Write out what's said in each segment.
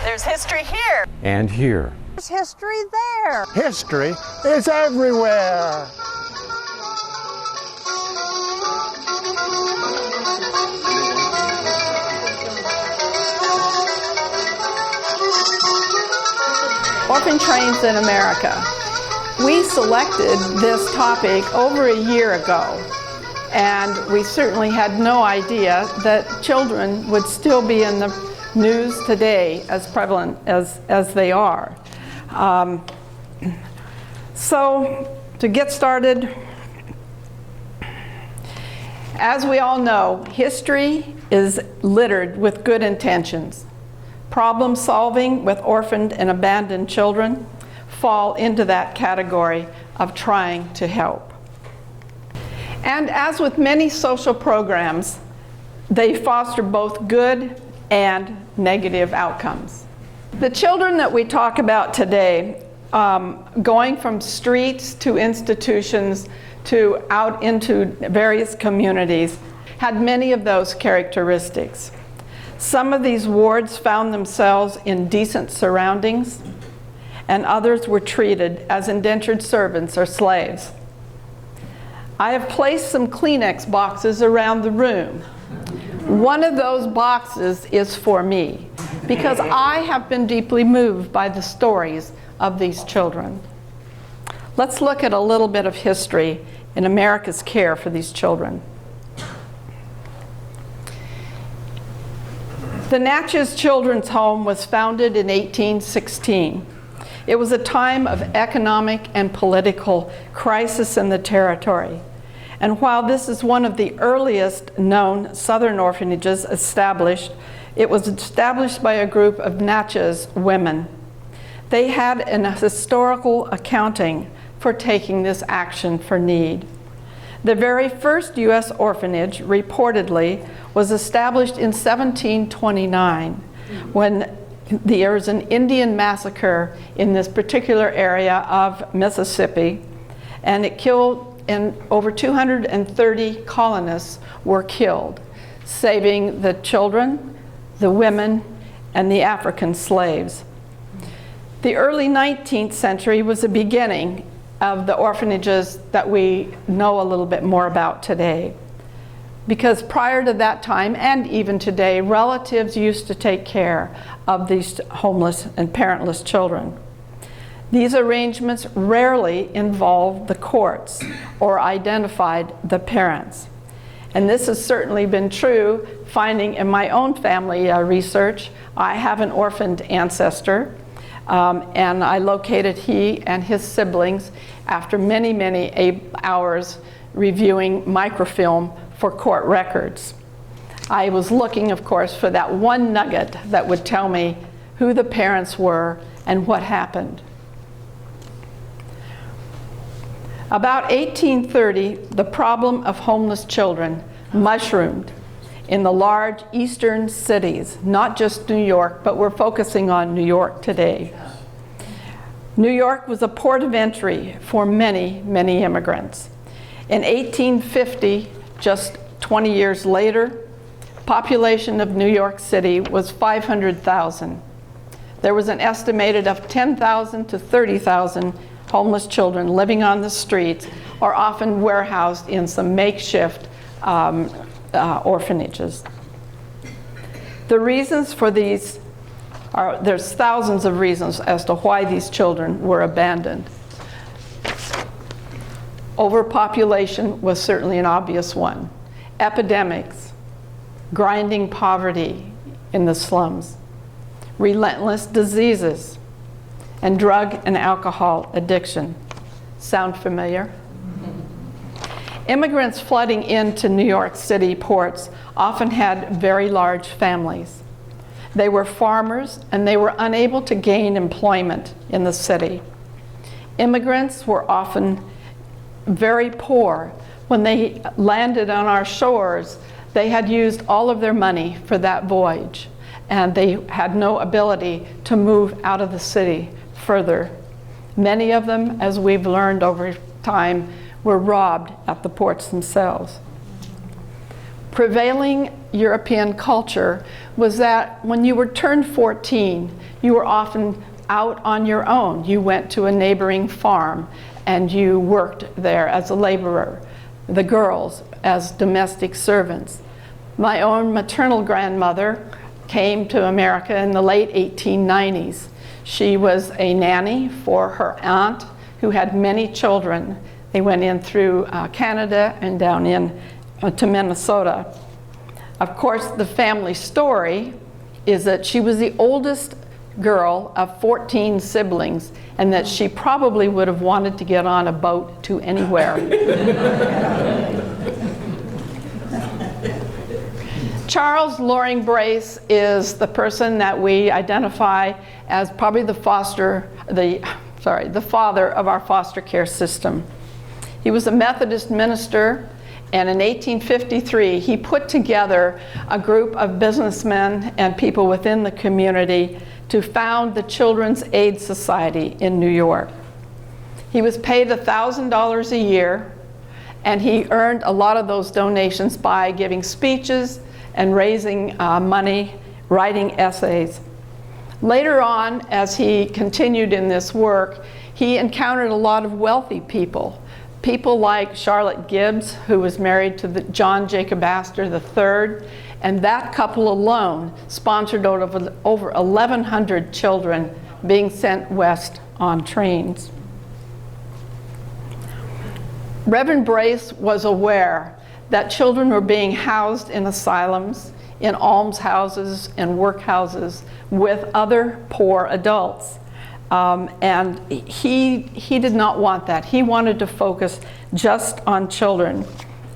There's history here. And here. There's history there. History is everywhere. Orphan trains in America. We selected this topic over a year ago, and we certainly had no idea that children would still be in the news today as prevalent as they are. So to get started, as we all know, history is littered with good intentions. Problem solving with orphaned and abandoned children fall into that category of trying to help. And as with many social programs, they foster both good and negative outcomes. The children that we talk about today, going from streets to institutions to out into various communities, had many of those characteristics. Some of these wards found themselves in decent surroundings, and others were treated as indentured servants or slaves. I have placed some Kleenex boxes around the room. One of those boxes is for me, because I have been deeply moved by the stories of these children. Let's look at a little bit of history in America's care for these children. The Natchez Children's Home was founded in 1816. It was a time of economic and political crisis in the territory. And while this is one of the earliest known Southern orphanages established, it was established by a group of Natchez women. They had an historical accounting for taking this action for need. The very first U.S. orphanage, reportedly, was established in 1729 when there was an Indian massacre in this particular area of Mississippi, and it killed, and over 230 colonists were killed, saving the children, the women, and the African slaves. The early 19th century was the beginning of the orphanages that we know a little bit more about today. Because prior to that time, and even today, relatives used to take care of these homeless and parentless children. These arrangements rarely involved the courts or identified the parents. And this has certainly been true, finding in my own family research. I have an orphaned ancestor, and I located he and his siblings after many, many hours reviewing microfilm for court records. I was looking, of course, for that one nugget that would tell me who the parents were and what happened. About 1830, the problem of homeless children mushroomed in the large eastern cities, not just New York, but we're focusing on New York today. New York was a port of entry for many, many immigrants. In 1850, just 20 years later, population of New York City was 500,000. There was an estimated of 10,000 to 30,000 homeless children living on the streets, or often warehoused in some makeshift orphanages. The reasons for these there's thousands of reasons as to why these children were abandoned. Overpopulation was certainly an obvious one. Epidemics, grinding poverty in the slums, relentless diseases, and drug and alcohol addiction. Sound familiar? Immigrants flooding into New York City ports often had very large families. They were farmers, and they were unable to gain employment in the city. Immigrants were often very poor. When they landed on our shores, they had used all of their money for that voyage, and they had no ability to move out of the city further. Many of them, as we've learned over time, were robbed at the ports themselves. Prevailing European culture was that when you were turned 14, you were often out on your own. You went to a neighboring farm and you worked there as a laborer, the girls as domestic servants. My own maternal grandmother came to America in the late 1890s. She was a nanny for her aunt who had many children. They went in through Canada and down in to Minnesota. Of course, the family story is that she was the oldest girl of 14 siblings, and that she probably would have wanted to get on a boat to anywhere. Charles Loring Brace is the person that we identify as probably the father of our foster care system. He was a Methodist minister, and in 1853 he put together a group of businessmen and people within the community to found the Children's Aid Society in New York. He was paid $1,000 a year, and he earned a lot of those donations by giving speeches and raising money, writing essays. Later on, as he continued in this work, he encountered a lot of wealthy people. People like Charlotte Gibbs, who was married to John Jacob Astor III, and that couple alone sponsored over 1,100 children being sent west on trains. Reverend Brace was aware that children were being housed in asylums, in almshouses and workhouses with other poor adults. And he did not want that. He wanted to focus just on children.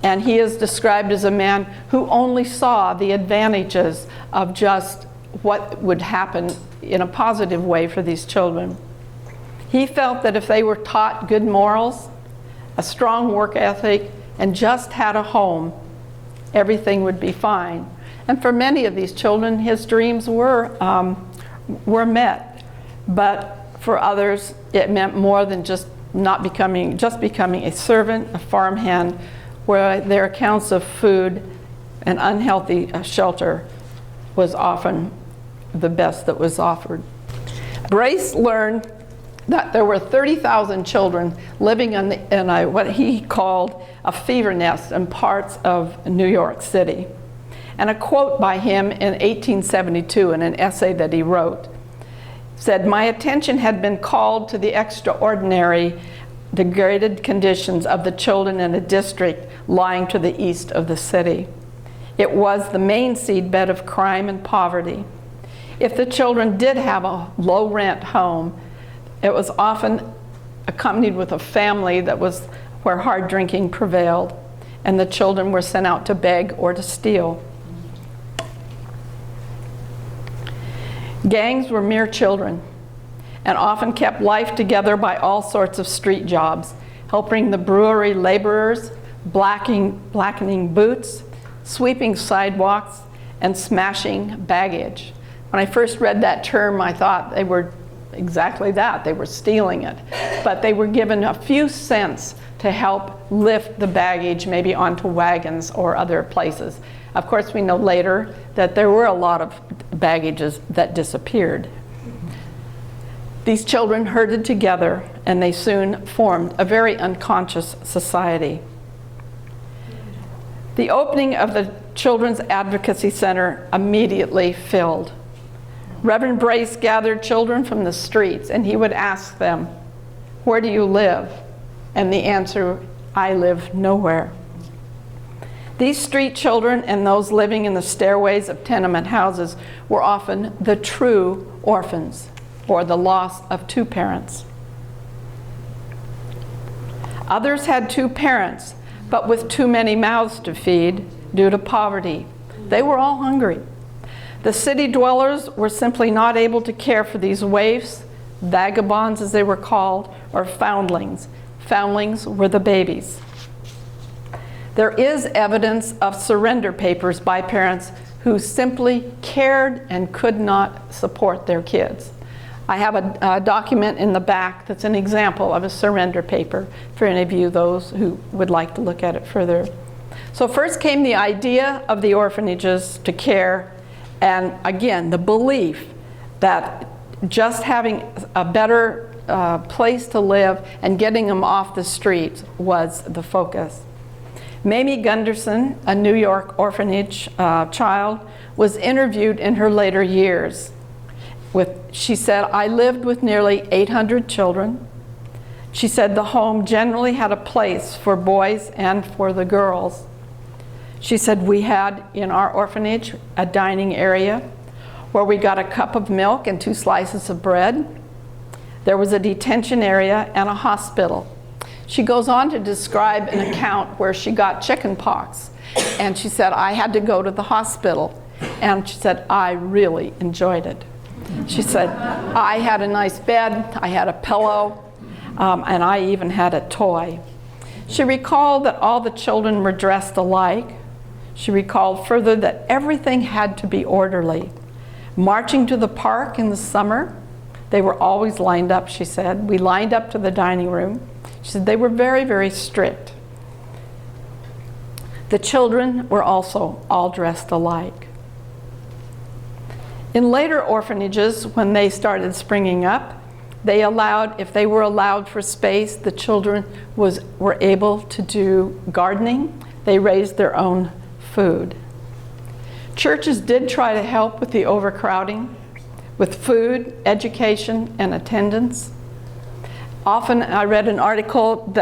And he is described as a man who only saw the advantages of just what would happen in a positive way for these children. He felt that if they were taught good morals, a strong work ethic, and just had a home, everything would be fine. And for many of these children, his dreams were met. But for others, it meant more than just becoming a servant, a farmhand, where their accounts of food and unhealthy shelter was often the best that was offered. Brace learned that there were 30,000 children living in what he called a fever nest in parts of New York City. And a quote by him in 1872 in an essay that he wrote said, "My attention had been called to the extraordinary degraded conditions of the children in a district lying to the east of the city. It was the main seedbed of crime and poverty. If the children did have a low-rent home, it was often accompanied with a family that was where hard drinking prevailed, and the children were sent out to beg or to steal. Gangs were mere children and often kept life together by all sorts of street jobs, helping the brewery laborers, blackening boots, sweeping sidewalks, and smashing baggage." When I first read that term, I thought they were exactly that. They were stealing it. But they were given a few cents to help lift the baggage maybe onto wagons or other places. Of course, we know later that there were a lot of baggages that disappeared. These children herded together, and they soon formed a very unconscious society. The opening of the Children's Advocacy Center immediately filled. Reverend Brace gathered children from the streets, and he would ask them, "Where do you live?" And the answer, "I live nowhere." These street children and those living in the stairways of tenement houses were often the true orphans, or the loss of two parents. Others had two parents, but with too many mouths to feed due to poverty. They were all hungry. The city dwellers were simply not able to care for these waifs, vagabonds as they were called, or foundlings. Foundlings were the babies. There is evidence of surrender papers by parents who simply cared and could not support their kids. I have a document in the back that's an example of a surrender paper for any of you, those who would like to look at it further. So first came the idea of the orphanages to care, and again, the belief that just having a better place to live and getting them off the streets was the focus. Mamie Gunderson, a New York orphanage child, was interviewed in her later years. She said, "I lived with nearly 800 children. She said the home generally had a place for boys and for the girls. She said we had in our orphanage a dining area where we got a cup of milk and 2 slices of bread. There was a detention area and a hospital." She goes on to describe an account where she got chicken pox, and she said, "I had to go to the hospital," and she said, "I really enjoyed it." She said, "I had a nice bed, I had a pillow, and I even had a toy." She recalled that all the children were dressed alike. She recalled further that everything had to be orderly. Marching to the park in the summer, they were always lined up, she said. We lined up to the dining room. She said they were very, very strict. The children were also all dressed alike. In later orphanages, when they started springing up, they allowed, if they were allowed for space, the children were able to do gardening. They raised their own food. Churches did try to help with the overcrowding, with food, education, and attendance. Often I read an article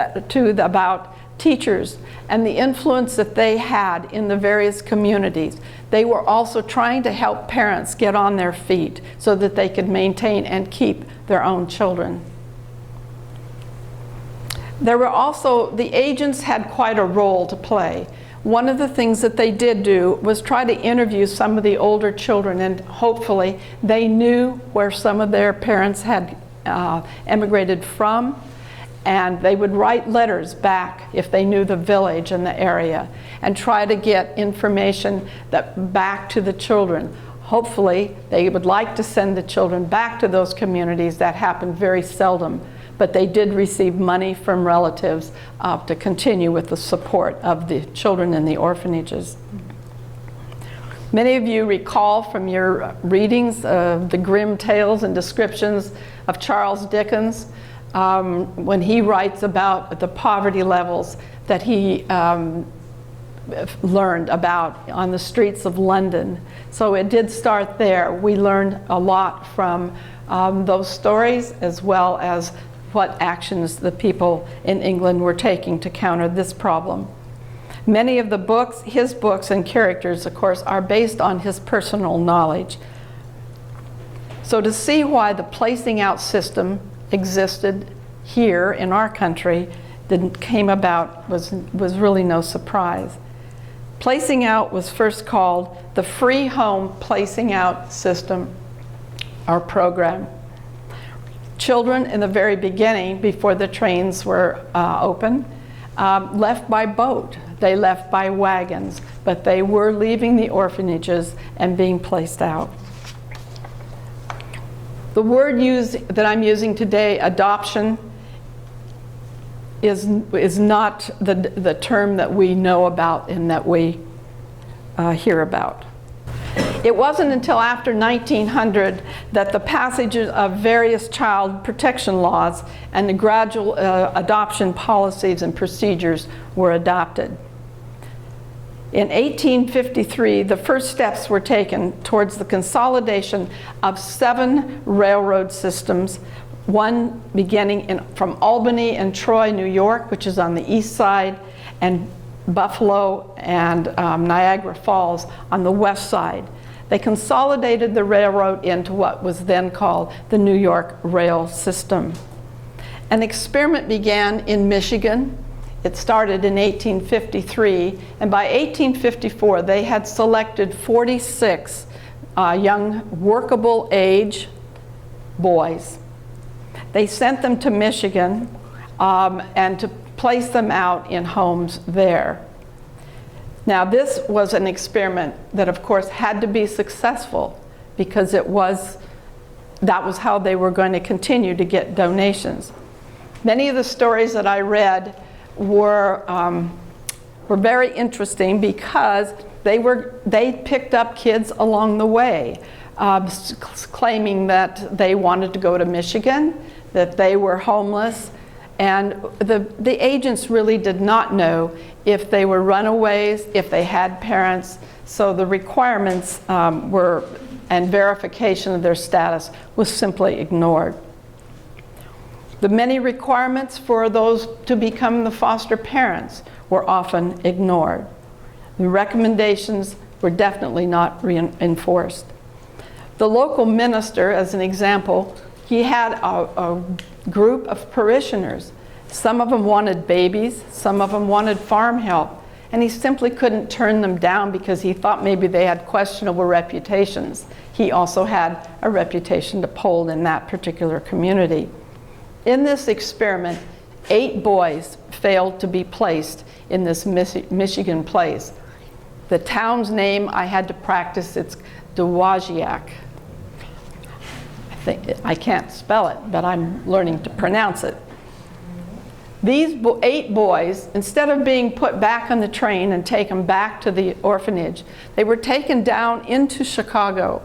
about teachers and the influence that they had in the various communities. They were also trying to help parents get on their feet so that they could maintain and keep their own children. There were also, the agents had quite a role to play. One of the things that they did do was try to interview some of the older children, and hopefully they knew where some of their parents had emigrated from, and they would write letters back if they knew the village and the area and try to get information back to the children. Hopefully they would like to send the children back to those communities. That happened very seldom, but they did receive money from relatives to continue with the support of the children in the orphanages. Many of you recall from your readings the grim tales and descriptions of Charles Dickens when he writes about the poverty levels that he learned about on the streets of London. So it did start there. We learned a lot from those stories, as well as what actions the people in England were taking to counter this problem. Many of the books, his books and characters, of course, are based on his personal knowledge. So to see why the placing out system existed here in our country came about was really no surprise. Placing out was first called the Free Home Placing Out System, our program. Children in the very beginning, before the trains were open, left by boat. They left by wagons, but they were leaving the orphanages and being placed out. The word that I'm using today, adoption, is not the term that we know about and that we hear about. It wasn't until after 1900 that the passages of various child protection laws and the gradual adoption policies and procedures were adopted. In 1853, the first steps were taken towards the consolidation of 7 railroad systems, one beginning from Albany and Troy, New York, which is on the east side, and Buffalo and Niagara Falls on the west side. They consolidated the railroad into what was then called the New York Rail System. An experiment began in Michigan. It started in 1853, and by 1854 they had selected 46 young workable age boys. They sent them to Michigan and to place them out in homes there. Now this was an experiment that of course had to be successful, because that was how they were going to continue to get donations. Many of the stories that I read were were very interesting because they picked up kids along the way, claiming that they wanted to go to Michigan, that they were homeless, and the agents really did not know if they were runaways, if they had parents, so the requirements and verification of their status was simply ignored. The many requirements for those to become the foster parents were often ignored. The recommendations were definitely not enforced. The local minister, as an example, he had a group of parishioners. Some of them wanted babies, some of them wanted farm help, and he simply couldn't turn them down because he thought maybe they had questionable reputations. He also had a reputation to hold in that particular community. In this experiment, 8 boys failed to be placed in this Michigan place. The town's name I had to practice, it's Dowagiac. I can't spell it, but I'm learning to pronounce it. These 8 boys, instead of being put back on the train and taken back to the orphanage, they were taken down into Chicago.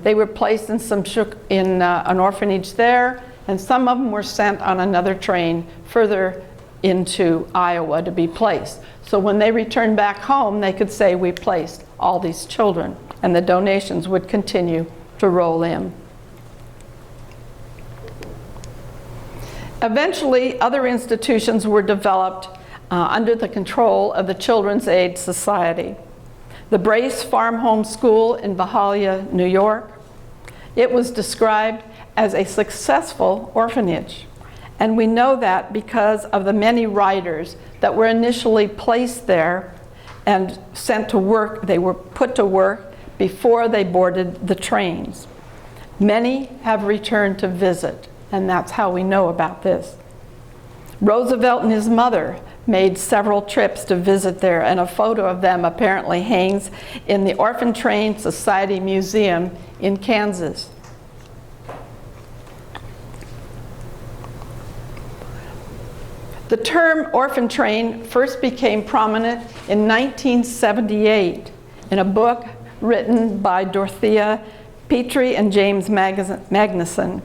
They were placed in an orphanage there, and some of them were sent on another train further into Iowa to be placed. So when they returned back home, they could say, we placed all these children, and the donations would continue to roll in. Eventually, other institutions were developed under the control of the Children's Aid Society. The Brace Farm Home School in Valhalla, New York. It was described as a successful orphanage. And we know that because of the many writers that were initially placed there and sent to work. They were put to work before they boarded the trains. Many have returned to visit, and that's how we know about this. Roosevelt and his mother made several trips to visit there, and a photo of them apparently hangs in the Orphan Train Society Museum in Kansas. The term orphan train first became prominent in 1978 in a book written by Dorothea Petrie and James Magnuson.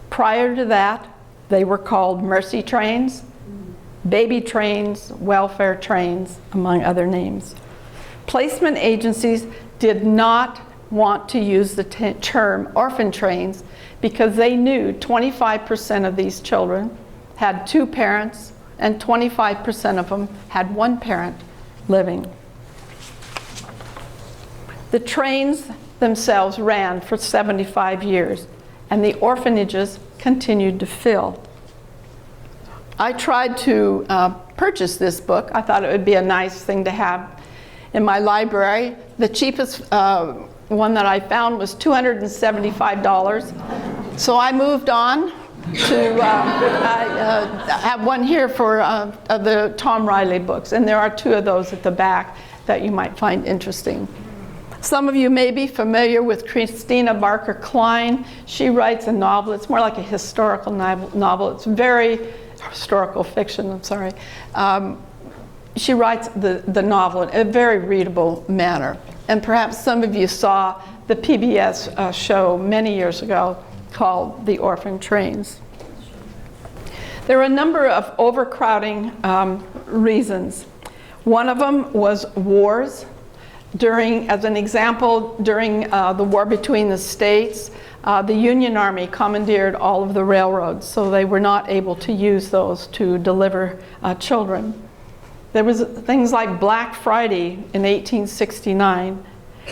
Prior to that, they were called mercy trains, baby trains, welfare trains, among other names. Placement agencies did not want to use the term orphan trains because they knew 25% of these children had 2 parents and 25% of them had 1 parent living. The trains themselves ran for 75 years, and the orphanages continued to fill. I tried to purchase this book. I thought it would be a nice thing to have in my library. The cheapest one that I found was $275. So I moved on to I have one here for the Tom Riley books, and there are 2 of those at the back that you might find interesting. Some of you may be familiar with Christina Barker Klein. She writes a novel. It's more like a historical novel. It's very historical fiction, I'm sorry. She writes the novel in a very readable manner. And perhaps some of you saw the PBS show many years ago called The Orphan Trains. There were a number of overcrowding reasons. One of them was wars. As an example, during the war between the states, the Union Army commandeered all of the railroads, so they were not able to use those to deliver children. There was things like Black Friday in 1869.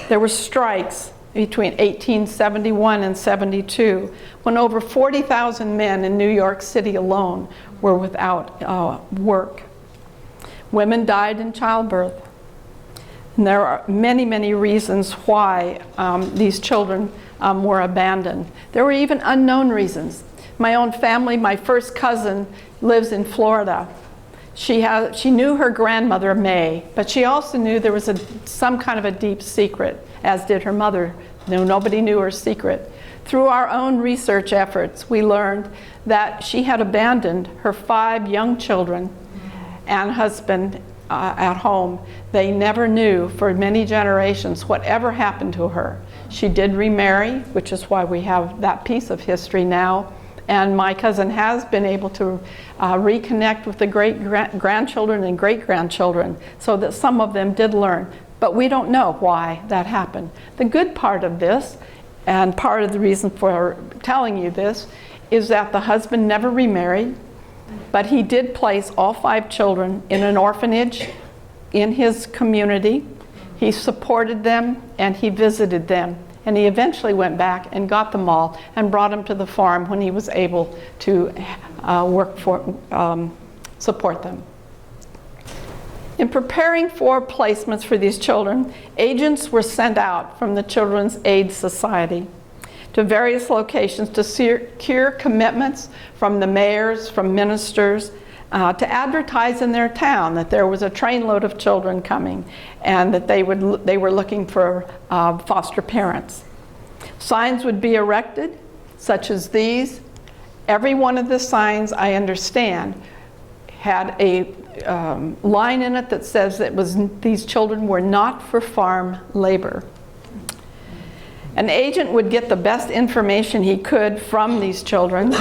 There were strikes between 1871 and 72, when over 40,000 men in New York City alone were without work. Women died in childbirth. And there are many, many reasons why these children were abandoned. There were even unknown reasons. My own family, my first cousin lives in Florida. She knew her grandmother, May, but she also knew there was some kind of a deep secret, as did her mother. Nobody knew her secret. Through our own research efforts, we learned that she had abandoned her 5 young children and husband at home, they never knew for many generations whatever happened to her. She did remarry, which is why we have that piece of history now. And my cousin has been able to reconnect with the great-grandchildren and great-grandchildren so that some of them did learn. But we don't know why that happened. The good part of this, and part of the reason for telling you this, is that the husband never remarried, but he did place all 5 children in an orphanage in his community. He supported them and he visited them. And he eventually went back and got them all and brought them to the farm when he was able to support them. In preparing for placements for these children, agents were sent out from the Children's Aid Society to various locations to secure commitments from the mayors, from ministers, to advertise in their town that there was a trainload of children coming and that they were looking for foster parents. Signs would be erected, such as these. Every one of the signs, I understand, had a line in it that says that these children were not for farm labor. An agent would get the best information he could from these children.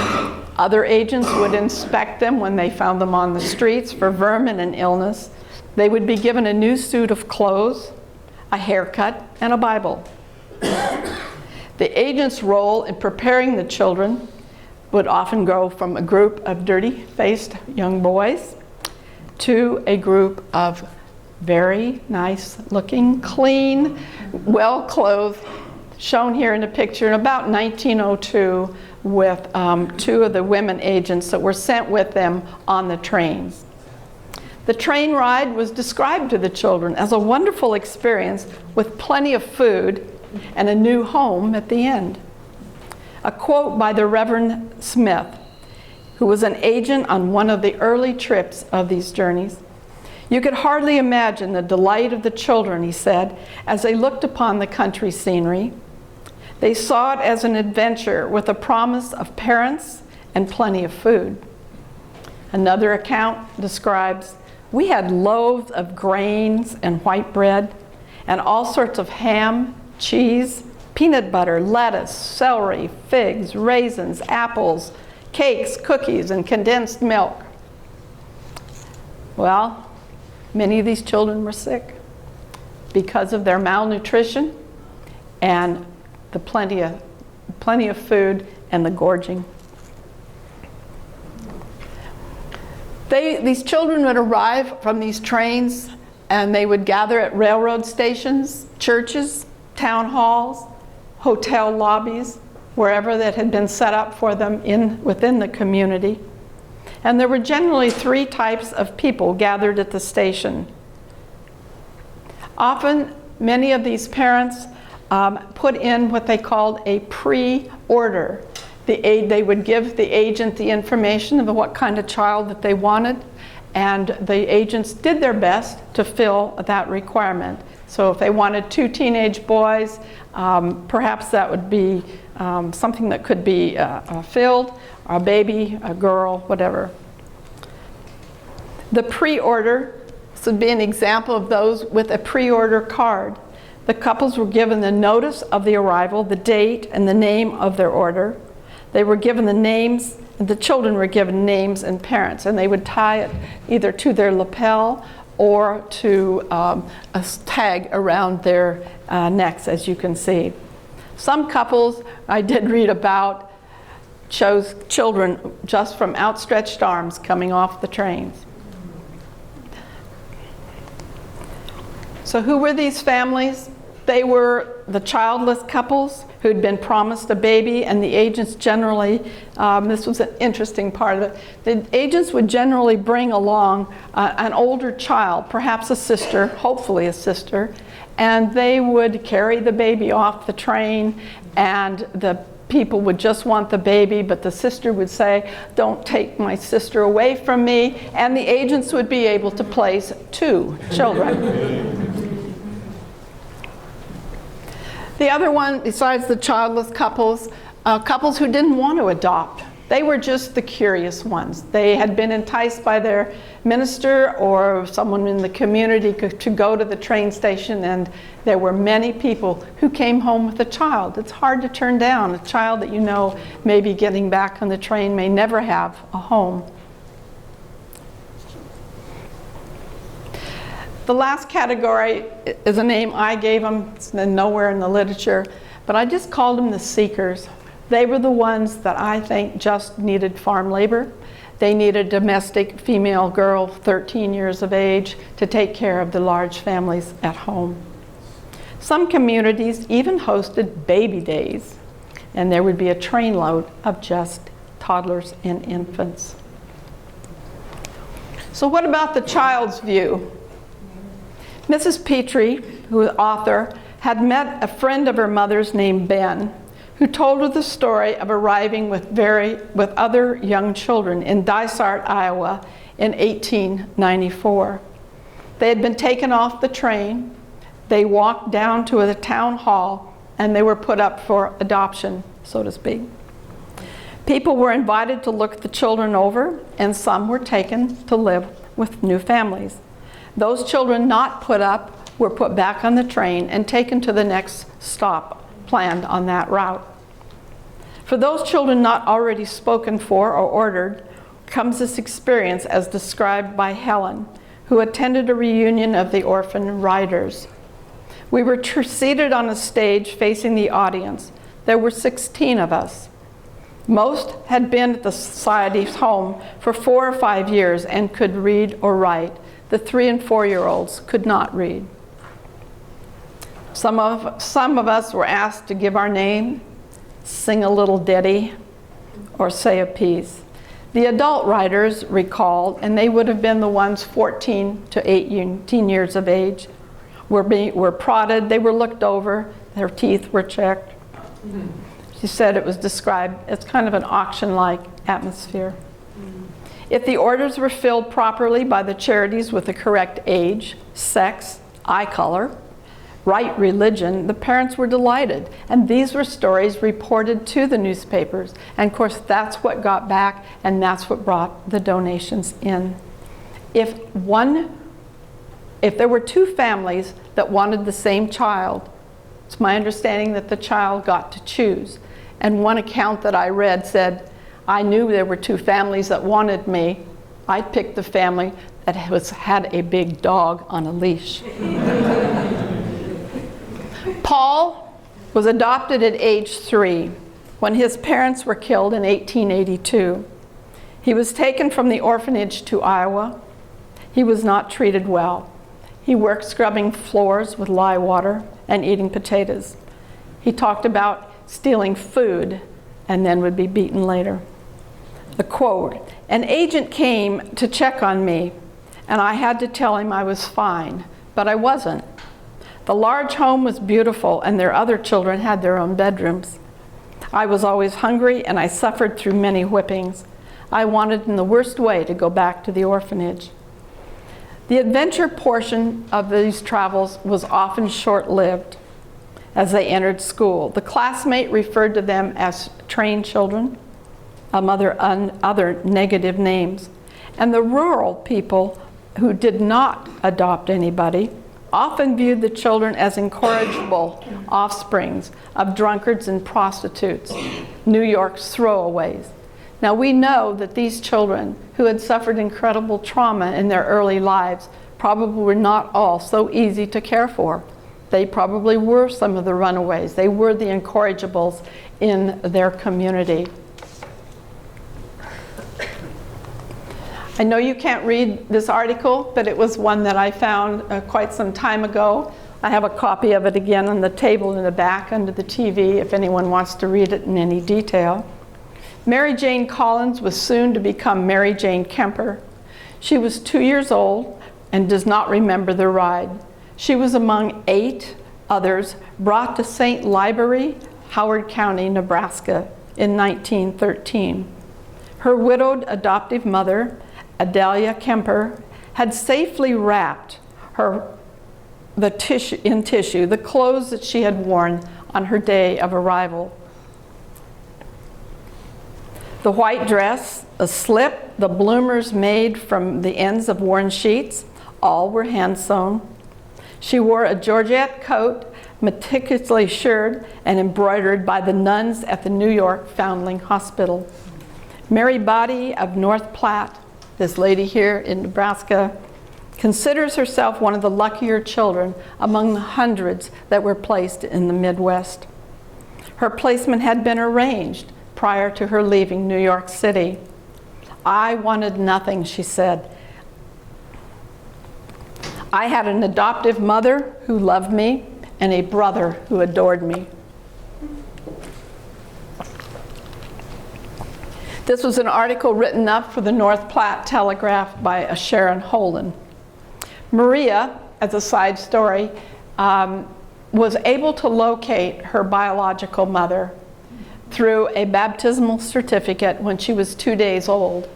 Other agents would inspect them when they found them on the streets for vermin and illness. They would be given a new suit of clothes, a haircut, and a Bible. The agent's role in preparing the children would often go from a group of dirty-faced young boys to a group of very nice-looking, clean, well-clothed, shown here in the picture in about 1902 with 2 of the women agents that were sent with them on the trains. The train ride was described to the children as a wonderful experience with plenty of food and a new home at the end. A quote by the Reverend Smith, who was an agent on one of the early trips of these journeys. You could hardly imagine the delight of the children, he said, as they looked upon the country scenery. They saw it as an adventure with a promise of parents and plenty of food. Another account describes, we had loaves of grains and white bread and all sorts of ham, cheese, peanut butter, lettuce, celery, figs, raisins, apples, cakes, cookies, and condensed milk. Well, many of these children were sick because of their malnutrition and the plenty of food and the gorging. These children would arrive from these trains and they would gather at railroad stations, churches, town halls, hotel lobbies, wherever that had been set up for them within the community. And there were generally 3 types of people gathered at the station. Often, many of these parents put in what they called a pre-order. They would give the agent the information of what kind of child that they wanted, and the agents did their best to fill that requirement. So if they wanted 2 teenage boys, perhaps that would be something that could be filled, a baby, a girl, whatever. The pre-order, this would be an example of those with a pre-order card. The couples were given the notice of the arrival, the date, and the name of their order. They were given the names, and the children were given names and parents, and they would tie it either to their lapel or to a tag around their necks, as you can see. Some couples I did read about chose children just from outstretched arms coming off the trains. So who were these families? They were the childless couples who'd been promised a baby, and the agents generally, this was an interesting part of it, the agents would generally bring along an older child, perhaps a sister, hopefully a sister, and they would carry the baby off the train, and the people would just want the baby, but the sister would say, "Don't take my sister away from me," and the agents would be able to place 2 children. The other one, besides the childless couples, couples who didn't want to adopt. They were just the curious ones. They had been enticed by their minister or someone in the community to go to the train station, and there were many people who came home with a child. It's hard to turn down a child that you know may be getting back on the train, may never have a home. The last category is a name I gave them. It's nowhere in the literature, but I just called them the seekers. They were the ones that I think just needed farm labor. They needed a domestic female girl, 13 years of age, to take care of the large families at home. Some communities even hosted baby days, and there would be a trainload of just toddlers and infants. So what about the child's view? Mrs. Petrie, who is author, had met a friend of her mother's named Ben, who told her the story of arriving with other young children in Dysart, Iowa in 1894. They had been taken off the train, they walked down to the town hall, and they were put up for adoption, so to speak. People were invited to look the children over, and some were taken to live with new families. Those children not put up were put back on the train and taken to the next stop planned on that route. For those children not already spoken for or ordered comes this experience as described by Helen, who attended a reunion of the orphan riders. We were seated on a stage facing the audience. There were 16 of us. Most had been at the society's home for 4 or 5 years and could read or write. The 3- and 4-year-olds could not read. Some of us were asked to give our name, sing a little ditty, or say a piece. The adult writers recalled, and they would have been the ones 14 to 18 years of age, were prodded, they were looked over, their teeth were checked. She said it was described as kind of an auction-like atmosphere. If the orders were filled properly by the charities with the correct age, sex, eye color, right religion, the parents were delighted. And these were stories reported to the newspapers. And of course, that's what got back, and that's what brought the donations in. If there were 2 families that wanted the same child, it's my understanding that the child got to choose. And one account that I read said, I knew there were 2 families that wanted me. I picked the family that had a big dog on a leash. Paul was adopted at age 3 when his parents were killed in 1882. He was taken from the orphanage to Iowa. He was not treated well. He worked scrubbing floors with lye water and eating potatoes. He talked about stealing food and then would be beaten later. The quote, "An agent came to check on me, and I had to tell him I was fine, but I wasn't. The large home was beautiful, and their other children had their own bedrooms. I was always hungry, and I suffered through many whippings. I wanted in the worst way to go back to the orphanage." The adventure portion of these travels was often short-lived. As they entered school, the classmate referred to them as train children, other negative names. And the rural people who did not adopt anybody often viewed the children as incorrigible offsprings of drunkards and prostitutes, New York's throwaways. Now we know that these children who had suffered incredible trauma in their early lives probably were not all so easy to care for. They probably were some of the runaways. They were the incorrigibles in their community. I know you can't read this article, but it was one that I found quite some time ago. I have a copy of it again on the table in the back under the TV if anyone wants to read it in any detail. Mary Jane Collins was soon to become Mary Jane Kemper. She was 2 years old and does not remember the ride. She was among 8 others brought to St. Library, Howard County, Nebraska in 1913. Her widowed adoptive mother, Adelia Kemper, had safely wrapped in tissue the clothes that she had worn on her day of arrival. The white dress, the slip, the bloomers made from the ends of worn sheets, all were hand sewn. She wore a georgette coat, meticulously shirred and embroidered by the nuns at the New York Foundling Hospital. Mary Body of North Platte, this lady here in Nebraska, considers herself one of the luckier children among the hundreds that were placed in the Midwest. Her placement had been arranged prior to her leaving New York City. I wanted nothing, she said. I had an adoptive mother who loved me and a brother who adored me. This was an article written up for the North Platte Telegraph by Sharon Holden. Maria, as a side story, was able to locate her biological mother through a baptismal certificate when she was 2 days old.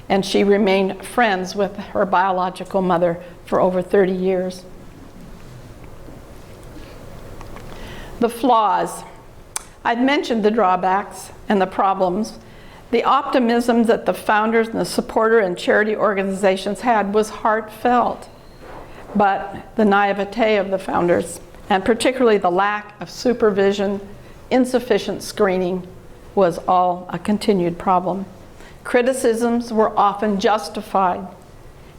And she remained friends with her biological mother for over 30 years. The flaws. I've mentioned the drawbacks and the problems. The optimism that the founders and the supporter and charity organizations had was heartfelt. But the naivete of the founders, and particularly the lack of supervision, insufficient screening, was all a continued problem. Criticisms were often justified.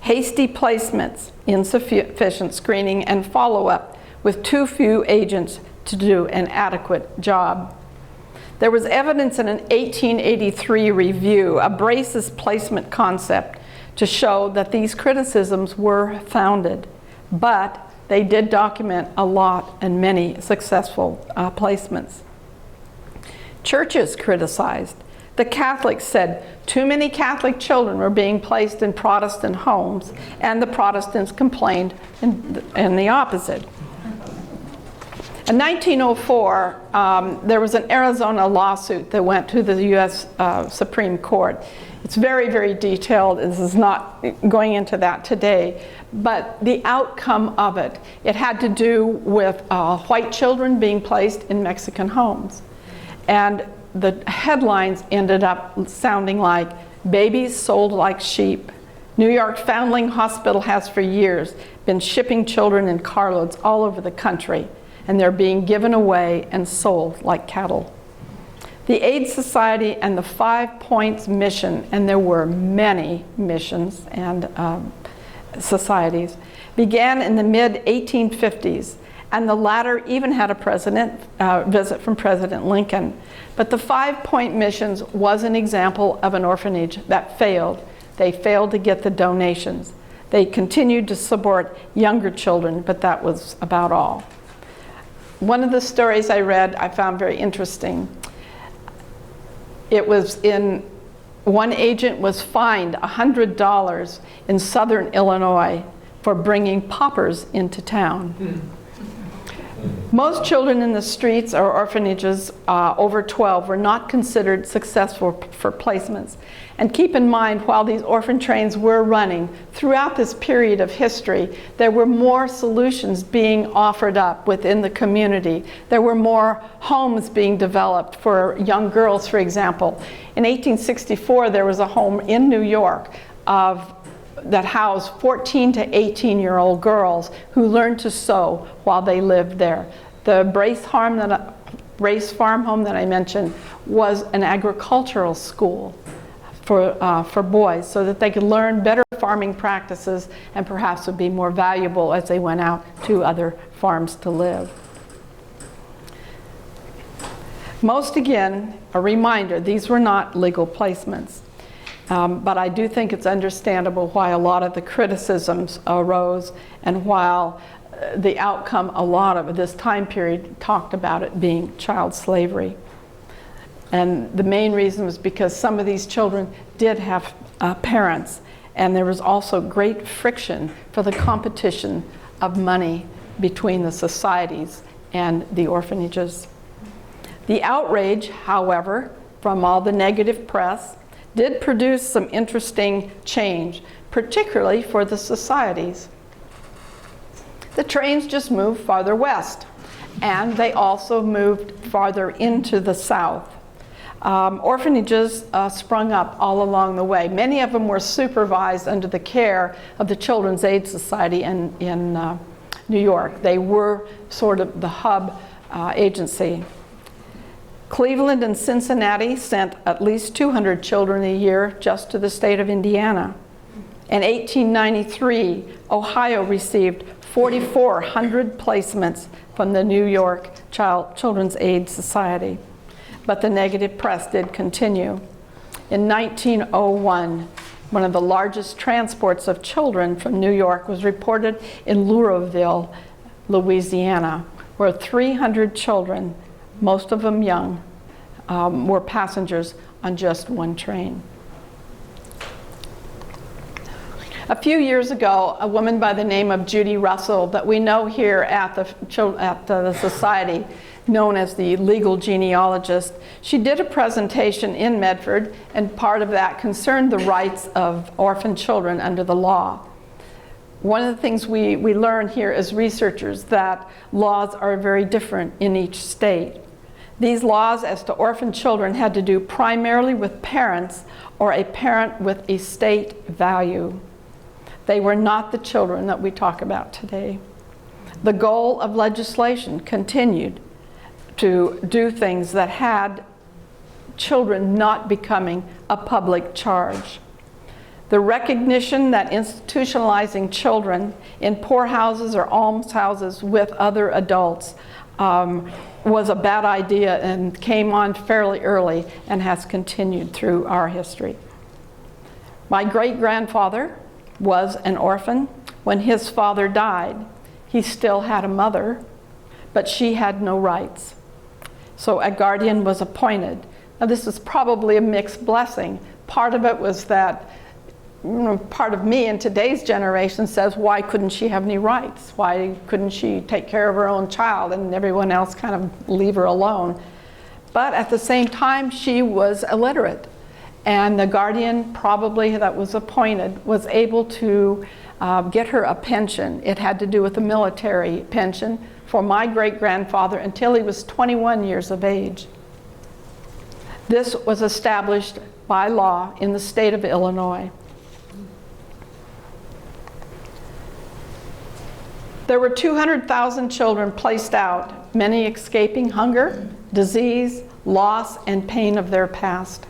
Hasty placements, insufficient screening, and follow-up with too few agents to do an adequate job. There was evidence in an 1883 review, a braces placement concept, to show that these criticisms were founded, but they did document a lot and many successful placements. Churches criticized. The Catholics said too many Catholic children were being placed in Protestant homes, and the Protestants complained in the opposite. In 1904, there was an Arizona lawsuit that went to the U.S. Supreme Court. It's very, very detailed. This is not going into that today. But the outcome of it, it had to do with white children being placed in Mexican homes. And the headlines ended up sounding like, "Babies sold like sheep. New York Foundling Hospital has for years been shipping children in carloads all over the country, and they're being given away and sold like cattle." The Aid Society and the 5 Points Mission, and there were many missions and societies, began in the mid-1850s, and the latter even had a visit from President Lincoln. But the 5 Point Missions was an example of an orphanage that failed. They failed to get the donations. They continued to support younger children, but that was about all. One of the stories I read I found very interesting. It was one agent was fined $100 in southern Illinois for bringing paupers into town. Most children in the streets or orphanages over 12 were not considered successful for placements. And keep in mind, while these orphan trains were running, throughout this period of history, there were more solutions being offered up within the community. There were more homes being developed for young girls, for example. In 1864, there was a home in New York that housed 14 to 18-year-old girls who learned to sew while they lived there. The Brace Farm home that I mentioned was an agricultural school for boys, so that they could learn better farming practices and perhaps would be more valuable as they went out to other farms to live. Most, again, a reminder, these were not legal placements. But I do think it's understandable why a lot of the criticisms arose, and while the outcome, a lot of this time period talked about it being child slavery. And the main reason was because some of these children did have parents, and there was also great friction for the competition of money between the societies and the orphanages. The outrage, however, from all the negative press, did produce some interesting change, particularly for the societies. The trains just moved farther west, and they also moved farther into the South. Orphanages sprung up all along the way. Many of them were supervised under the care of the Children's Aid Society in New York. They were sort of the hub agency. Cleveland and Cincinnati sent at least 200 children a year just to the state of Indiana. In 1893, Ohio received 4,400 placements from the New York Children's Aid Society. But the negative press did continue. In 1901, one of the largest transports of children from New York was reported in Louisville, Louisiana, where 300 children, most of them young, were passengers on just one train. A few years ago, a woman by the name of Judy Russell, that we know here at the Society, known as the legal genealogist, she did a presentation in Medford, and part of that concerned the rights of orphan children under the law. One of the things we learn here as researchers that laws are very different in each state. These laws as to orphan children had to do primarily with parents or a parent with estate value. They were not the children that we talk about today. The goal of legislation continued to do things that had children not becoming a public charge. The recognition that institutionalizing children in poorhouses or almshouses with other adults was a bad idea and came on fairly early and has continued through our history. My great-grandfather was an orphan. When his father died, he still had a mother, but she had no rights. So a guardian was appointed. Now this is probably a mixed blessing. Part of it was that, part of me in today's generation says, why couldn't she have any rights? Why couldn't she take care of her own child and everyone else kind of leave her alone? But at the same time, she was illiterate. And the guardian probably that was appointed was able to get her a pension. It had to do with a military pension for my great-grandfather until he was 21 years of age. This was established by law in the state of Illinois. There were 200,000 children placed out, many escaping hunger, disease, loss, and pain of their past.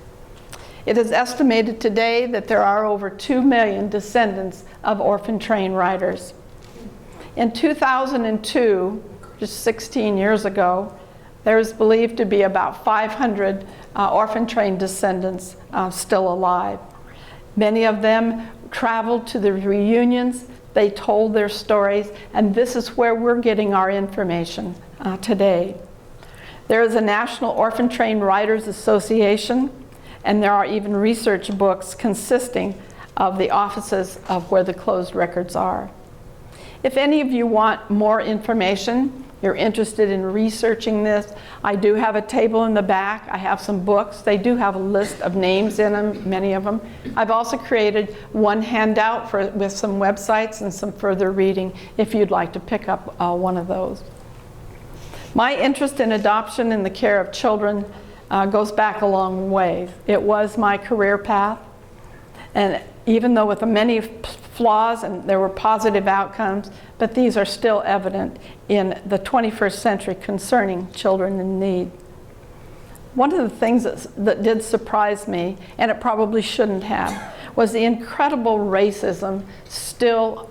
It is estimated today that there are over 2 million descendants of orphan train riders. In 2002, just 16 years ago, there is believed to be about 500 orphan train descendants still alive. Many of them traveled to the reunions, they told their stories, and this is where we're getting our information today. There is a National Orphan Train Riders Association, and there are even research books consisting of the offices of where the closed records are. If any of you want more information, you're interested in researching this, I do have a table in the back. I have some books. They do have a list of names in them, many of them. I've also created one handout with some websites and some further reading if you'd like to pick up one of those. My interest in adoption and the care of children goes back a long way. It was my career path, and even though with many flaws and there were positive outcomes, but these are still evident in the 21st century concerning children in need. One of the things that did surprise me, and it probably shouldn't have, was the incredible racism still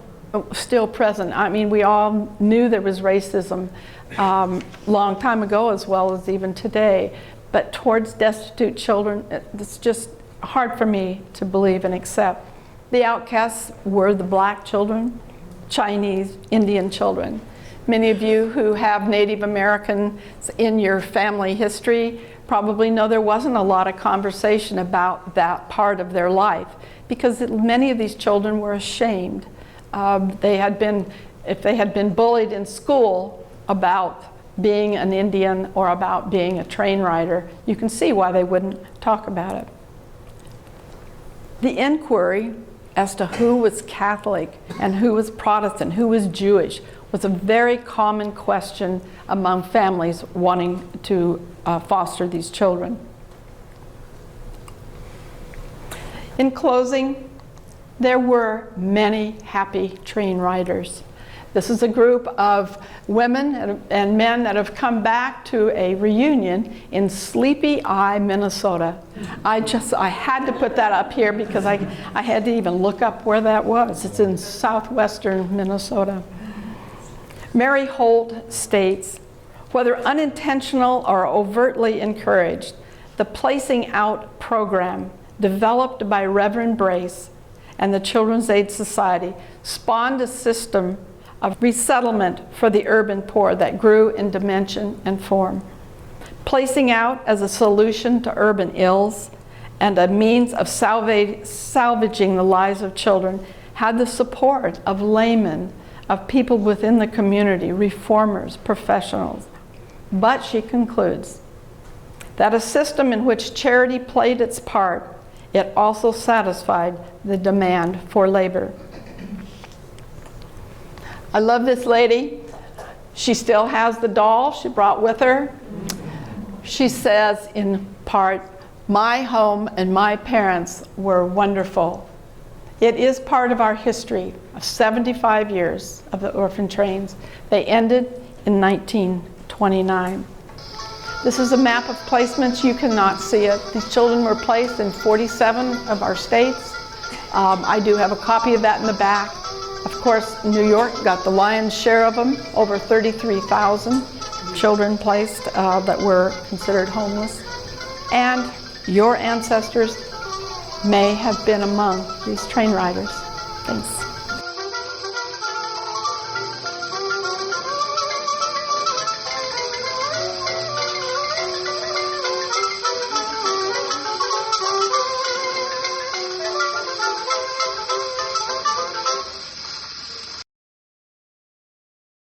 present. I mean, we all knew there was racism long time ago as well as even today. But towards destitute children, it's just hard for me to believe and accept. The outcasts were the black children, Chinese, Indian children. Many of you who have Native Americans in your family history probably know there wasn't a lot of conversation about that part of their life because many of these children were ashamed. If they had been bullied in school about being an Indian or about being a train rider, you can see why they wouldn't talk about it. The inquiry as to who was Catholic and who was Protestant, who was Jewish, was a very common question among families wanting to foster these children. In closing, there were many happy train riders. This is a group of women and men that have come back to a reunion in Sleepy Eye, Minnesota. I had to put that up here because I had to even look up where that was. It's in southwestern Minnesota. Mary Holt states, whether unintentional or overtly encouraged, the Placing Out program developed by Reverend Brace and the Children's Aid Society spawned a system of resettlement for the urban poor that grew in dimension and form. Placing Out as a solution to urban ills and a means of salvaging the lives of children had the support of laymen, of people within the community, reformers, professionals. But she concludes that a system in which charity played its part, it also satisfied the demand for labor. I love this lady. She still has the doll she brought with her. She says in part, my home and my parents were wonderful. It is part of our history of 75 years of the orphan trains. They ended in 1929. This is a map of placements. You cannot see it. These children were placed in 47 of our states. I do have a copy of that in the back. Of course, New York got the lion's share of them, over 33,000 children placed that were considered homeless. And your ancestors may have been among these train riders. Thanks.